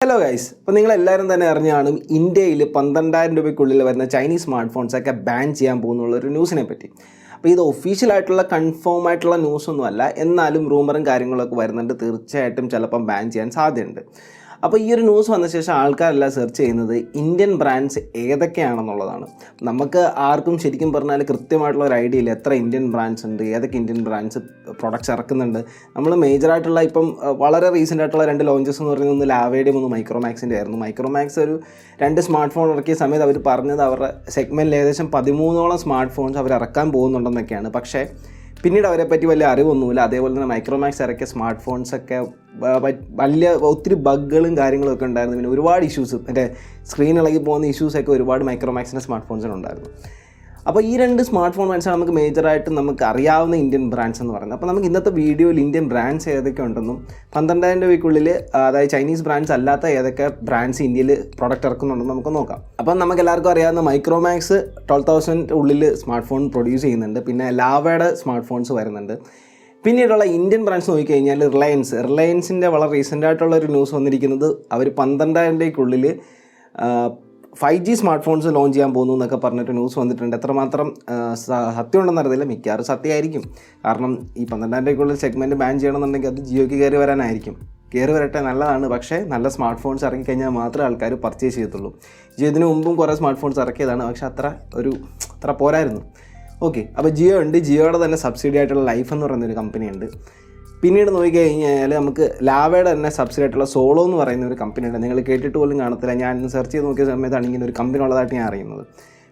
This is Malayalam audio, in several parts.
ഹലോ ഗൈസ്, അപ്പോൾ നിങ്ങളെല്ലാവരും തന്നെ അറിഞ്ഞാണ് ഇന്ത്യയിൽ 12,000 രൂപയ്ക്കുള്ളിൽ വരുന്ന ചൈനീസ് സ്മാർട്ട് ഫോൺസൊക്കെ ബാൻ ചെയ്യാൻ പോകുന്നുള്ളൊരു ന്യൂസിനെ പറ്റി. അപ്പോൾ ഇത് ഒഫീഷ്യലായിട്ടുള്ള കൺഫേം ആയിട്ടുള്ള ന്യൂസൊന്നുമല്ല, എന്നാലും റൂമറും കാര്യങ്ങളൊക്കെ വരുന്നുണ്ട്. തീർച്ചയായിട്ടും ചിലപ്പം ബാൻ ചെയ്യാൻ സാധ്യതയുണ്ട്. അപ്പോൾ ഈ ഒരു ന്യൂസ് വന്ന ശേഷം ആൾക്കാരെല്ലാം സെർച്ച് ചെയ്യുന്നത് ഇന്ത്യൻ ബ്രാൻഡ്സ് ഏതൊക്കെയാണെന്നുള്ളതാണ്. നമുക്ക് ആർക്കും ശരിക്കും പറഞ്ഞാൽ കൃത്യമായിട്ടുള്ള ഒരു ഐഡിയ ഇല്ല എത്ര ഇന്ത്യൻ ബ്രാൻഡ്സ് ഉണ്ട്, ഏതൊക്കെ ഇന്ത്യൻ ബ്രാൻഡ്സ് പ്രൊഡക്ട്സ് ഇറക്കുന്നുണ്ട്. നമ്മൾ മേജറായിട്ടുള്ള ഇപ്പം വളരെ റീസെൻ്റ് ആയിട്ടുള്ള 2 ലോഞ്ചസ് എന്ന് പറയുന്നത് ഒന്ന് ലാവേഡിയും ഒന്ന് മൈക്രോമാക്സിൻ്റെ ആയിരുന്നു. മൈക്രോമാക്സ് ഒരു 2 സ്മാർട്ട് ഫോൺ ഇറക്കിയ സമയത്ത് അവർ പറഞ്ഞത് അവരുടെ സെഗ്മെൻറ്റിൽ ഏകദേശം 13ഓളം സ്മാർട്ട് ഫോൺസ് അവർ ഇറക്കാൻ പോകുന്നുണ്ടെന്നൊക്കെയാണ്. പക്ഷേ പിന്നീട് അവരെപ്പറ്റി വലിയ അറിവൊന്നുമില്ല. അതേപോലെ തന്നെ മൈക്രോമാക്സ് ഇറക്കിയ സ്മാർട്ട് ഫോൺസൊക്കെ ഒത്തിരി ബഗ്ഗുകളും കാര്യങ്ങളും ഒക്കെ ഉണ്ടായിരുന്നു. പിന്നെ ഒരുപാട് ഇഷ്യൂസ്, മറ്റേ സ്ക്രീൻ ഇളകി പോകുന്ന ഇഷ്യൂസൊക്കെ ഒരുപാട് മൈക്രോമാക്സിൻ്റെ സ്മാർട്ട് ഫോൺസിനുണ്ടായിരുന്നു. അപ്പോൾ ഈ 2 സ്മാർട്ട് ഫോൺ ബ്രാൻഡ്സാണ് നമുക്ക് മേജറായിട്ട് നമുക്ക് അറിയാവുന്ന ഇന്ത്യൻ ബ്രാൻഡ്സ് എന്ന് പറയുന്നത്. അപ്പോൾ നമുക്ക് ഇന്നത്തെ വീഡിയോയിൽ ഇന്ത്യൻ ബ്രാൻഡ്സ് ഏതൊക്കെ ഉണ്ടെന്നും 12,000 രൂപയ്ക്കുള്ളിൽ അതായത് ചൈനീസ് ബ്രാൻഡ്സ് അല്ലാത്ത ഏതൊക്കെ ബ്രാൻഡ്സ് ഇന്ത്യയിൽ പ്രൊഡക്റ്റ് ഇറക്കുന്നുണ്ടെന്ന് നമുക്ക് നോക്കാം. അപ്പം നമുക്ക് എല്ലാവർക്കും അറിയാവുന്ന മൈക്രോമാക്സ് 12,000 ഉള്ളിൽ സ്മാർട്ട് ഫോൺ പ്രൊഡ്യൂസ് ചെയ്യുന്നുണ്ട്. പിന്നെ ലാവയുടെ സ്മാർട്ട് ഫോൺസ് വരുന്നുണ്ട്. പിന്നീടുള്ള ഇന്ത്യൻ ബ്രാൻഡ്സ് നോക്കിക്കഴിഞ്ഞാൽ റിലയൻസിൻ്റെ വളരെ റീസെൻ്റ് ആയിട്ടുള്ളൊരു ന്യൂസ് വന്നിരിക്കുന്നത് അവർ 12,000 രൂപയ്ക്കുള്ളിൽ 5G സ്മാർട്ട് ഫോൺസ് ലോഞ്ച് ചെയ്യാൻ പോകുന്നു എന്നൊക്കെ പറഞ്ഞിട്ട് ന്യൂസ് വന്നിട്ടുണ്ട്. എത്രമാത്രം സത്യം ഉണ്ടെന്ന് അറിയില്ല, മിക്കവാറും സത്യമായിരിക്കും. കാരണം ഈ 12,000 രൂപയ്ക്കുള്ളിൽ സെഗ്മെൻറ്റ് ബാൻ ചെയ്യണമെന്നുണ്ടെങ്കിൽ അത് ജിയോയ്ക്ക് കയറി വരാനായിരിക്കും. കയറി വരട്ടെ, നല്ലതാണ്. പക്ഷേ നല്ല സ്മാർട്ട് ഫോൺസ് ഇറങ്ങിക്കഴിഞ്ഞാൽ മാത്രമേ ആൾക്കാർ പർച്ചേസ് ചെയ്യത്തുള്ളൂ. ജിയോ ഇതിന് മുമ്പും കുറേ സ്മാർട്ട് ഫോൺസ് ഇറക്കിയതാണ്, പക്ഷേ അത്ര പോരായിരുന്നു. ഓക്കെ, അപ്പോൾ ജിയോ ഉണ്ട്. ജിയോയുടെ തന്നെ സബ്സിഡി ആയിട്ടുള്ള ലൈഫ് എന്ന് പറയുന്നൊരു കമ്പനിയുണ്ട്. പിന്നീട് നോക്കിക്കഴിഞ്ഞാൽ നമുക്ക് ലാവയുടെ തന്നെ സബ്സിഡി ആയിട്ടുള്ള സോളോ എന്ന് പറയുന്ന ഒരു കമ്പനിയുണ്ട്. നിങ്ങൾ കേട്ടിട്ട് പോലും കാണത്തില്ല. ഞാൻ സെർച്ച് ചെയ്ത് നോക്കിയ സമയത്താണ് ഇങ്ങനെ ഒരു കമ്പനി ഉള്ളതായിട്ട് ഞാൻ അറിയുന്നത്.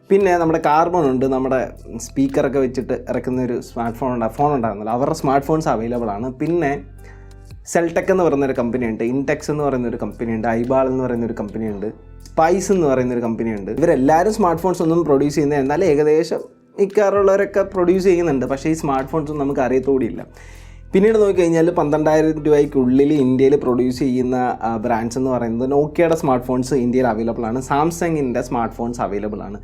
പിന്നെ നമ്മുടെ കാർബൺ ഉണ്ട്, നമ്മുടെ സ്പീക്കറൊക്കെ വെച്ചിട്ട് ഇറക്കുന്ന ഒരു ഫോൺ ഉണ്ടായിരുന്നല്ലോ, അവരുടെ സ്മാർട്ട് ഫോൺസ് അവൈലബിൾ ആണ്. പിന്നെ സെൽടെക് എന്ന് പറയുന്നൊരു കമ്പനിയുണ്ട്, ഇൻടെക്സ് എന്ന് പറയുന്നൊരു കമ്പനിയുണ്ട്, ഐബാൾ എന്ന് പറയുന്നൊരു കമ്പനിയുണ്ട്, സ്പൈസ് എന്ന് പറയുന്നൊരു കമ്പനിയുണ്ട്. ഇവരെല്ലാവരും സ്മാർട്ട് ഫോൺസ് ഒന്നും പ്രൊഡ്യൂസ് ചെയ്യുന്നത്, എന്നാൽ ഏകദേശം മിക്കവാറുള്ളവരൊക്കെ പ്രൊഡ്യൂസ് ചെയ്യുന്നുണ്ട്. പക്ഷേ ഈ സ്മാർട്ട് ഫോൺസൊന്നും നമുക്ക് അറിയത്തോടിയില്ല. പിന്നീട് നോക്കിക്കഴിഞ്ഞാൽ 12,000 രൂപയ്ക്കുള്ളിൽ ഇന്ത്യയിൽ പ്രൊഡ്യൂസ് ചെയ്യുന്ന ബ്രാൻഡ്സ് എന്ന് പറയുന്നത് നോക്കിയയുടെ സ്മാർട്ട് ഫോൺസ് ഇന്ത്യയിൽ അവൈലബിൾ ആണ്, സാംസങ്ങിൻ്റെ സ്മാർട്ട് ഫോൺസ് അവൈലബിൾ ആണ്.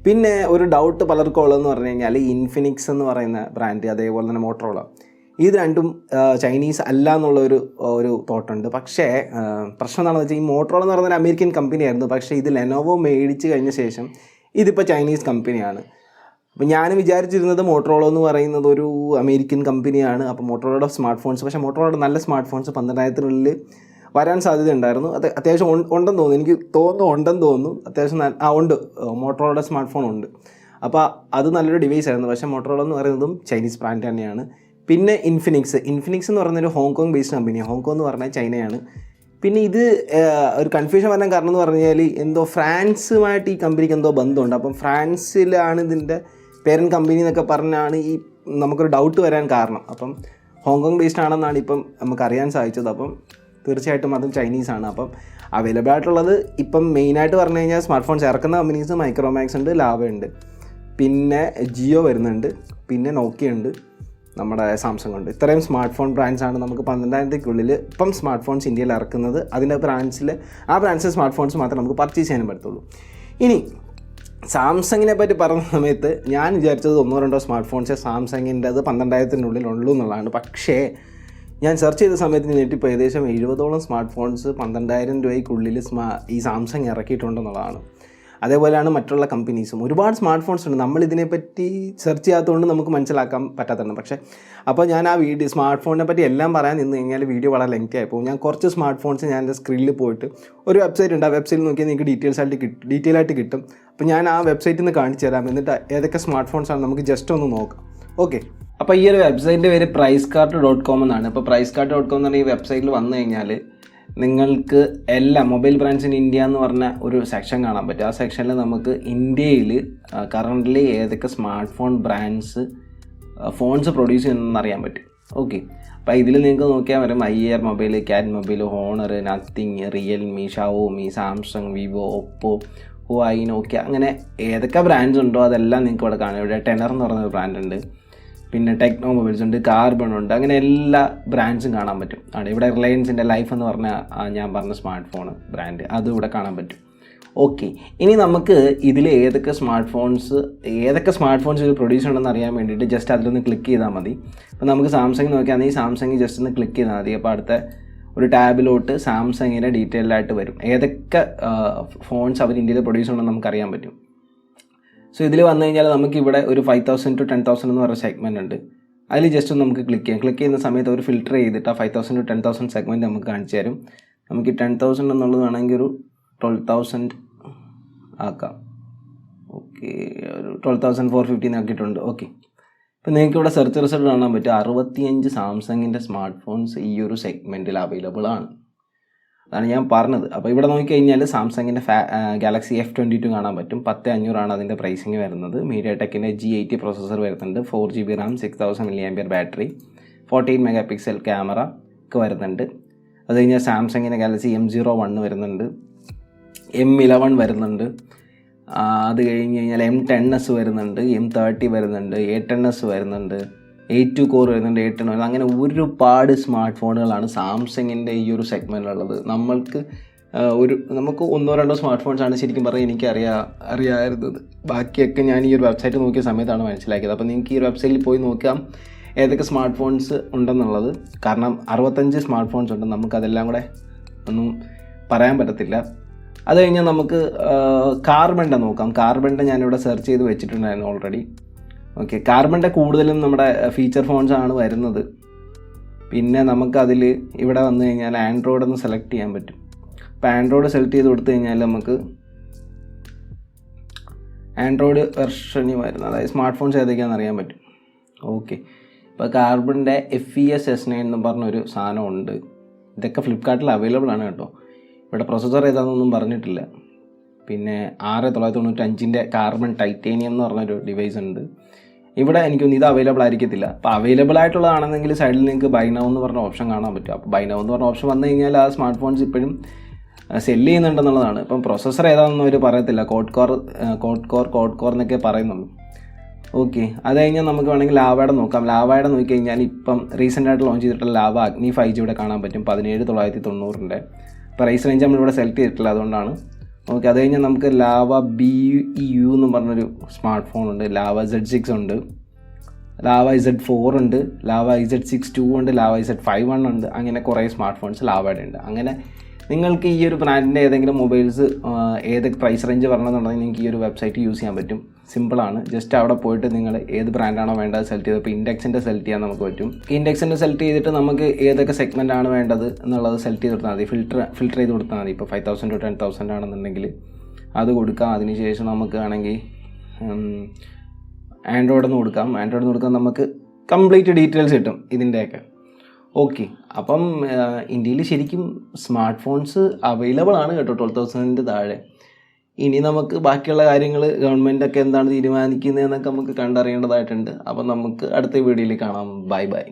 പിന്നെ ഒരു ഡൗട്ട് പലർക്കും ഉള്ളതെന്ന് പറഞ്ഞു കഴിഞ്ഞാൽ ഇൻഫിനിക്സ് എന്ന് പറയുന്ന ബ്രാൻഡ്, അതേപോലെ തന്നെ മോട്ടറോള, ഇത് രണ്ടും ചൈനീസ് അല്ല എന്നുള്ളൊരു തോട്ടുണ്ട്. പക്ഷേ പ്രശ്നം എന്താണെന്ന് വെച്ചാൽ ഈ മോട്ടറോള എന്ന് പറയുന്ന ഒരു അമേരിക്കൻ കമ്പനിയായിരുന്നു. പക്ഷേ ഇത് ലെനോവോ മേടിച്ച് കഴിഞ്ഞ ശേഷം ഇതിപ്പോൾ ചൈനീസ് കമ്പനിയാണ്. അപ്പോൾ ഞാൻ വിചാരിച്ചിരുന്നത് മോട്ടറോള എന്ന് പറയുന്നത് ഒരു അമേരിക്കൻ കമ്പനിയാണ്. അപ്പോൾ മോട്ടറോളയുടെ സ്മാർട്ട് ഫോൺസ്, പക്ഷേ മോട്ടറോളയുടെ നല്ല സ്മാർട്ട് ഫോൺസ് 12,000-നുള്ളിൽ വരാൻ സാധ്യത ഉണ്ടായിരുന്നു. അത് അത്യാവശ്യം ഉണ്ടെന്ന് തോന്നുന്നു, എനിക്ക് തോന്നുന്നു അത്യാവശ്യം ഉണ്ട്. മോട്ടറോളയുടെ സ്മാർട്ട് ഫോൺ ഉണ്ട്. അപ്പോൾ അത് നല്ലൊരു ഡിവൈസ് ആയിരുന്നു. പക്ഷേ മോട്ടറോള എന്ന് പറയുന്നതും ചൈനീസ് ബ്രാൻഡ് തന്നെയാണ്. പിന്നെ ഇൻഫിനിക്സ് എന്ന് പറയുന്നൊരു ഹോങ്കോങ് ബേസ്ഡ് കമ്പനിയാണ്. ഹോങ്കോങ് എന്ന് പറഞ്ഞാൽ ചൈനയാണ്. പിന്നെ ഇത് ഒരു കൺഫ്യൂഷൻ വരാൻ കാരണം എന്ന് പറഞ്ഞു കഴിഞ്ഞാൽ എന്തോ ഫ്രാൻസുമായിട്ട് ഈ കമ്പനിക്ക് എന്തോ ബന്ധമുണ്ട്. അപ്പം ഫ്രാൻസിലാണ് ഇതിൻ്റെ പേരൻറ്റ് കമ്പനി എന്നൊക്കെ പറഞ്ഞാണ് ഈ നമുക്കൊരു ഡൗട്ട് വരാൻ കാരണം. അപ്പം ഹോങ്കോങ് ബേസ്ഡ് ആണെന്നാണ് ഇപ്പം നമുക്കറിയാൻ സാധിച്ചത്. അപ്പം തീർച്ചയായിട്ടും അതും ചൈനീസാണ്. അപ്പം അവൈലബിൾ ആയിട്ടുള്ളത് ഇപ്പം മെയിനായിട്ട് പറഞ്ഞു കഴിഞ്ഞാൽ സ്മാർട്ട് ഫോൺസ് ഇറക്കുന്ന കമ്പനീസ് മൈക്രോമാക്സ് ഉണ്ട്, ലാവ ഉണ്ട്, പിന്നെ ജിയോ വരുന്നുണ്ട്, പിന്നെ നോക്കിയ ഉണ്ട്, നമ്മുടെ സാംസങ് ഉണ്ട്. ഇത്രയും സ്മാർട്ട് ഫോൺ ബ്രാൻഡ്സാണ് നമുക്ക് 12,000 രൂപയ്ക്കുള്ളിൽ ഇപ്പം സ്മാർട്ട് ഫോൺസ് ഇന്ത്യയിൽ ഇറക്കുന്നത്. അതിൻ്റെ ബ്രാൻഡ്സിലെ സ്മാർട്ട് ഫോൺസ് മാത്രമേ നമുക്ക് പർച്ചേസ് ചെയ്യാനും പറ്റത്തുള്ളൂ. ഇനി സാംസങ്ങിനെ പറ്റി പറഞ്ഞ സമയത്ത് ഞാൻ വിചാരിച്ചത് 1-2 സ്മാർട്ട് ഫോൺസേ സാംസങ്ങിൻ്റെത് 12,000-നുള്ളിൽ ഉള്ളൂ എന്നുള്ളതാണ്. പക്ഷേ ഞാൻ സെർച്ച് ചെയ്ത സമയത്ത് ഞെട്ടിപ്പോൾ ഏകദേശം 70ഓളം സ്മാർട്ട് ഫോൺസ് 12,000 രൂപയ്ക്കുള്ളിൽ ഈ സാംസങ് ഇറക്കിയിട്ടുണ്ടെന്നുള്ളതാണ്. അതേപോലെയാണ് മറ്റുള്ള കമ്പനീസും. ഒരുപാട് സ്മാർട്ട് ഫോൺസ് ഉണ്ട്, നമ്മളിതിനെപ്പറ്റി സെർച്ച് ചെയ്യാത്തതുകൊണ്ട് നമുക്ക് മനസ്സിലാക്കാൻ പറ്റാത്തതാണ്. പക്ഷേ അപ്പോൾ ഞാൻ ആ സ്മാർട്ട് ഫോണിനെ പറ്റി എല്ലാം പറയാൻ നിന്ന് കഴിഞ്ഞാൽ വീഡിയോ വളരെ ലെങ്തി ആയിപ്പോൾ ഞാൻ കുറച്ച് സ്മാർട്ട് ഫോൺസ് ഞാൻ എൻ്റെ സ്ക്രീനിൽ പോയിട്ട് ഒരു വെബ്സൈറ്റ് ഉണ്ട്, ആ വെബ്സൈറ്റിൽ നോക്കിയാൽ നിങ്ങൾക്ക് ഡീറ്റെയിൽ ആയിട്ട് കിട്ടും. അപ്പോൾ ഞാൻ ആ വെബ്സൈറ്റിൽ നിന്ന് കാണിച്ചു തരാം. എന്നിട്ട് ഏതൊക്കെ സ്മാർട്ട് ഫോൺസാണ് നമുക്ക് ജസ്റ്റ് ഒന്ന് നോക്കാം. ഓക്കെ, അപ്പോൾ ഈ ഒരു വെബ്സൈറ്റിൻ്റെ പേര് pricecart.com എന്നാണ്. അപ്പോൾ pricecart.com എന്ന് പറഞ്ഞ ഈ വെബ്സൈറ്റിൽ വന്നു കഴിഞ്ഞാൽ നിങ്ങൾക്ക് എല്ലാ മൊബൈൽ ബ്രാൻഡ്സ് ഇൻ ഇന്ത്യ എന്ന് പറഞ്ഞ ഒരു സെക്ഷൻ കാണാൻ പറ്റും. ആ സെക്ഷനിൽ നമുക്ക് ഇന്ത്യയിൽ കറൻ്റ്ലി ഏതൊക്കെ smart phone brands phones produce ചെയ്യുന്നതെന്ന് അറിയാൻ പറ്റും. ഓക്കെ, അപ്പോൾ ഇതിൽ നിങ്ങൾക്ക് നോക്കിയാൽ വരും IR mobile, Cat mobile, Honor, Nothing, Realme, Xiaomi, Samsung, Vivo, Oppo, Huawei, Nokia, അങ്ങനെ ഏതൊക്കെ ബ്രാൻഡ്സ് ഉണ്ടോ അതെല്ലാം നിങ്ങൾക്ക് ഇവിടെ കാണാം. ഇവിടെ ടെനർ എന്ന് പറയുന്നൊരു ബ്രാൻഡ് ഉണ്ട്, പിന്നെ ടെക്നോ മൊബൈൽസ് ഉണ്ട്, കാർബൺ ഉണ്ട്, അങ്ങനെ എല്ലാ ബ്രാൻഡ്സും കാണാൻ പറ്റും. ഇവിടെ റിലയൻസിൻ്റെ ലൈഫ് എന്ന് പറഞ്ഞ ഞാൻ പറഞ്ഞ സ്മാർട്ട് ഫോൺ ബ്രാൻഡ് അതും ഇവിടെ കാണാൻ പറ്റും. ഓക്കെ, ഇനി നമുക്ക് ഇതിൽ ഏതൊക്കെ സ്മാർട്ട് ഫോൺസ് ഇതിൽ പ്രൊഡ്യൂസ് ഉണ്ടെന്ന് അറിയാൻ വേണ്ടിയിട്ട് ജസ്റ്റ് അതിലൊന്ന് ക്ലിക്ക് ചെയ്താൽ മതി. അപ്പോൾ നമുക്ക് സാംസങ് നോക്കിയാണെങ്കിൽ സാംസങ് ജസ്റ്റ് ഒന്ന് ക്ലിക്ക് ചെയ്താൽ മതി. അപ്പോൾ അടുത്ത ഒരു ടാബിലോട്ട് സാംസങ്ങിൻ്റെ ഡീറ്റെയിൽഡ് ആയിട്ട് വരും. ഏതൊക്കെ ഫോൺസ് അവർ ഇന്ത്യയിൽ പ്രൊഡ്യൂസ് ചെയ്യണമെന്ന് നമുക്കറിയാൻ പറ്റും. സോ ഇതിൽ വന്നു കഴിഞ്ഞാൽ നമുക്കിവിടെ ഒരു 5,000 to 10,000 എന്ന് പറയുന്ന സെഗ്മെൻറ്റ് ഉണ്ട്. അതിൽ ജസ്റ്റ് ഒന്ന് നമുക്ക് ക്ലിക്ക് ചെയ്യാം. ക്ലിക്ക് ചെയ്യുന്ന സമയത്ത് ഒരു ഫിൽറ്റർ ചെയ്തിട്ട് ആ 5,000 to 10,000 സെഗ്മെൻറ്റ് നമുക്ക് കാണിച്ചു തരും. നമുക്ക് 10,000 എന്നുള്ളത് വേണമെങ്കിൽ ഒരു 12,000 ആക്കാം. ഓക്കെ, ഒരു 12,450 ആക്കിയിട്ടുണ്ട്. ഓക്കെ, ഇപ്പം നിങ്ങൾക്ക് ഇവിടെ സെർച്ച് റിസൾട്ട് കാണാൻ പറ്റും. 65 സാംസങ്ങിൻ്റെ സ്മാർട്ട് ഫോൺസ് ഈ ഒരു സെഗ്മെൻറ്റിൽ അവൈലബിൾ ആണ്. അതാണ് ഞാൻ പറഞ്ഞത്. അപ്പോൾ ഇവിടെ നോക്കിക്കഴിഞ്ഞാൽ സാംസങ്ങിൻ്റെ ഗാലക്സി F22 കാണാൻ പറ്റും. 10,500 അതിൻ്റെ പ്രൈസിങ് വരുന്നത്. MediaTekൻ്റെ G80 പ്രോസസ്സർ വരുന്നുണ്ട്. 4GB RAM, 6000 mAh battery, 14 MP camera ഒക്കെ വരുന്നുണ്ട്. അത് കഴിഞ്ഞാൽ സാംസങ്ങിൻ്റെ ഗാലക്സി M01 വരുന്നുണ്ട്, M11 വരുന്നുണ്ട്. അത് കഴിഞ്ഞ് കഴിഞ്ഞാൽ M10s വരുന്നുണ്ട്, M30 വരുന്നുണ്ട്, A10s വരുന്നുണ്ട്, A2 കോർ വരുന്നുണ്ട്, A10 വരുന്നുണ്ട്. അങ്ങനെ ഒരുപാട് സ്മാർട്ട് ഫോണുകളാണ് സാംസങ്ങിൻ്റെ ഈ ഒരു സെഗ്മെൻറ്റിലുള്ളത്. നമുക്ക് 1-2 സ്മാർട്ട് ഫോൺസാണ് ശരിക്കും പറഞ്ഞാൽ എനിക്ക് അറിയാമായിരുന്നത്. ബാക്കിയൊക്കെ ഞാൻ ഈ ഒരു വെബ്സൈറ്റ് നോക്കിയ സമയത്താണ് മനസ്സിലാക്കിയത്. അപ്പോൾ നിങ്ങൾക്ക് ഈ ഒരു വെബ്സൈറ്റിൽ പോയി നോക്കാം ഏതൊക്കെ സ്മാർട്ട് ഫോൺസ് ഉണ്ടെന്നുള്ളത്. കാരണം 65 സ്മാർട്ട് ഫോൺസ് ഉണ്ട്. നമുക്കതെല്ലാം കൂടെ ഒന്നും പറയാൻ പറ്റത്തില്ല. അത് കഴിഞ്ഞാൽ നമുക്ക് കാർബണിൻ്റെ നോക്കാം. കാർബണിൻ്റെ ഞാനിവിടെ സെർച്ച് ചെയ്ത് വെച്ചിട്ടുണ്ടായിരുന്നു ഓൾറെഡി. ഓക്കെ, കാർബണിൻ്റെ കൂടുതലും നമ്മുടെ ഫീച്ചർ ഫോൺസാണ് വരുന്നത്. പിന്നെ നമുക്കതിൽ ഇവിടെ വന്നു കഴിഞ്ഞാൽ ആൻഡ്രോയിഡ് ഒന്ന് സെലക്ട് ചെയ്യാൻ പറ്റും. അപ്പോൾ ആൻഡ്രോയിഡ് സെലക്ട് ചെയ്ത് കൊടുത്തു കഴിഞ്ഞാൽ നമുക്ക് ആൻഡ്രോയിഡ് വെർഷനിൽ വരുന്നത്, അതായത് സ്മാർട്ട് ഫോൺസ് ഏതൊക്കെയാണെന്ന് അറിയാൻ പറ്റും. ഓക്കെ, ഇപ്പോൾ കാർബണിൻ്റെ FES S9 എന്ന് പറഞ്ഞൊരു സാധനം ഉണ്ട്. ഇതൊക്കെ ഫ്ലിപ്കാർട്ടിൽ അവൈലബിൾ ആണ് കേട്ടോ. ഇവിടെ പ്രൊസസ്സർ ഏതാണെന്നൊന്നും പറഞ്ഞിട്ടില്ല. പിന്നെ 6995ൻ്റെ കാർബൺ ടൈറ്റേനിയം എന്ന് പറഞ്ഞൊരു ഡിവൈസ് ഉണ്ട്. ഇവിടെ എനിക്കൊന്നും ഇത് അവൈലബിൾ ആയിരിക്കത്തില്ല. അപ്പോൾ അവൈലബിൾ ആയിട്ടുള്ളതാണെന്നെങ്കിൽ സൈഡിൽ നിങ്ങൾക്ക് ബൈ നൗ എന്ന് പറഞ്ഞ ഓപ്ഷൻ കാണാൻ പറ്റും. അപ്പോൾ ബൈ നൗ എന്ന് പറഞ്ഞ ഓപ്ഷൻ വന്നു കഴിഞ്ഞാൽ ആ സ്മാർട്ട് ഫോൺസ് ഇപ്പോഴും സെല്ല് ചെയ്യുന്നുണ്ടെന്നുള്ളതാണ്. ഇപ്പം പ്രൊസസ്സർ ഏതാണെന്ന് അവർ പറയത്തില്ല. കോഡ് കോർ എന്നൊക്കെ പറയുന്നുള്ളൂ. ഓക്കെ, അത് കഴിഞ്ഞാൽ നമുക്ക് വേണമെങ്കിൽ ലാവയുടെ നോക്കാം. ലാവയുടെ നോക്കിക്കഴിഞ്ഞാൽ ഇപ്പം റീസെൻ്റായിട്ട് ലോഞ്ച് ചെയ്തിട്ടുള്ള ലാവ അഗ്നി 5G ഇവിടെ കാണാൻ പറ്റും. 17,990. പ്രൈസ് റേഞ്ച് നമ്മളിവിടെ സെലക്ട് ചെയ്തിട്ടില്ല, അതുകൊണ്ടാണ്. ഓക്കെ, അത് കഴിഞ്ഞാൽ നമുക്ക് ലാവ BU എന്ന് പറഞ്ഞൊരു സ്മാർട്ട് ഫോൺ ഉണ്ട്. ലാവ Z6 ഉണ്ട്, ലാവ Z4 ഉണ്ട്, ലാവ Z6 II ഉണ്ട്, ലാവ Z51 ഉണ്ട്. അങ്ങനെ കുറേ സ്മാർട്ട് ഫോൺസ് ലാവയുടെ ഉണ്ട്. അങ്ങനെ നിങ്ങൾക്ക് ഈ ഒരു ബ്രാൻഡിൻ്റെ ഏതെങ്കിലും മൊബൈൽസ് ഏതൊക്കെ പ്രൈസ് റേഞ്ച് വരണമെന്നുണ്ടെങ്കിൽ നിങ്ങൾക്ക് ഈ ഒരു വെബ്സൈറ്റ് യൂസ് ചെയ്യാൻ പറ്റും. സിമ്പിളാണ്. ജസ്റ്റ് അവിടെ പോയിട്ട് നിങ്ങൾ ഏത് ബ്രാൻഡാണോ വേണ്ടത് സെലക്ട് ചെയ്ത്, ഇപ്പോൾ ഇൻഡെക്സിൻ്റെ സെലക്ട് ചെയ്യാൻ നമുക്ക് പറ്റും. ഇൻഡെക്സിൻ്റെ സെലക്ട് ചെയ്തിട്ട് നമുക്ക് ഏതൊക്കെ സെഗ്മെൻ്റ് ആണ് വേണ്ടത് എന്നുള്ളത് സെലക്ട് ചെയ്ത് കൊടുത്താൽ മതി. ഫിൽറ്റർ ചെയ്ത് കൊടുത്താൽ മതി. ഇപ്പോൾ 5,000 to 10,000 ആണെന്നുണ്ടെങ്കിൽ അത് കൊടുക്കാം. അതിനുശേഷം നമുക്ക് വേണമെങ്കിൽ ആൻഡ്രോയിഡ് കൊടുക്കാം. നമുക്ക് കംപ്ലീറ്റ് ഡീറ്റെയിൽസ് കിട്ടും ഇതിൻ്റെയൊക്കെ. ഓക്കെ, അപ്പം ഇന്ത്യയിൽ ശരിക്കും സ്മാർട്ട് ഫോൺസ് അവൈലബിൾ ആണ് കേട്ടോ 12,000 താഴെ. ഇനി നമുക്ക് ബാക്കിയുള്ള കാര്യങ്ങൾ ഗവൺമെൻറ്റൊക്കെ എന്താണ് തീരുമാനിക്കുന്നതെന്നൊക്കെ നമുക്ക് കണ്ടറിയേണ്ടതായിട്ടുണ്ട്. അപ്പം നമുക്ക് അടുത്ത വീഡിയോയിൽ കാണാം. ബൈ.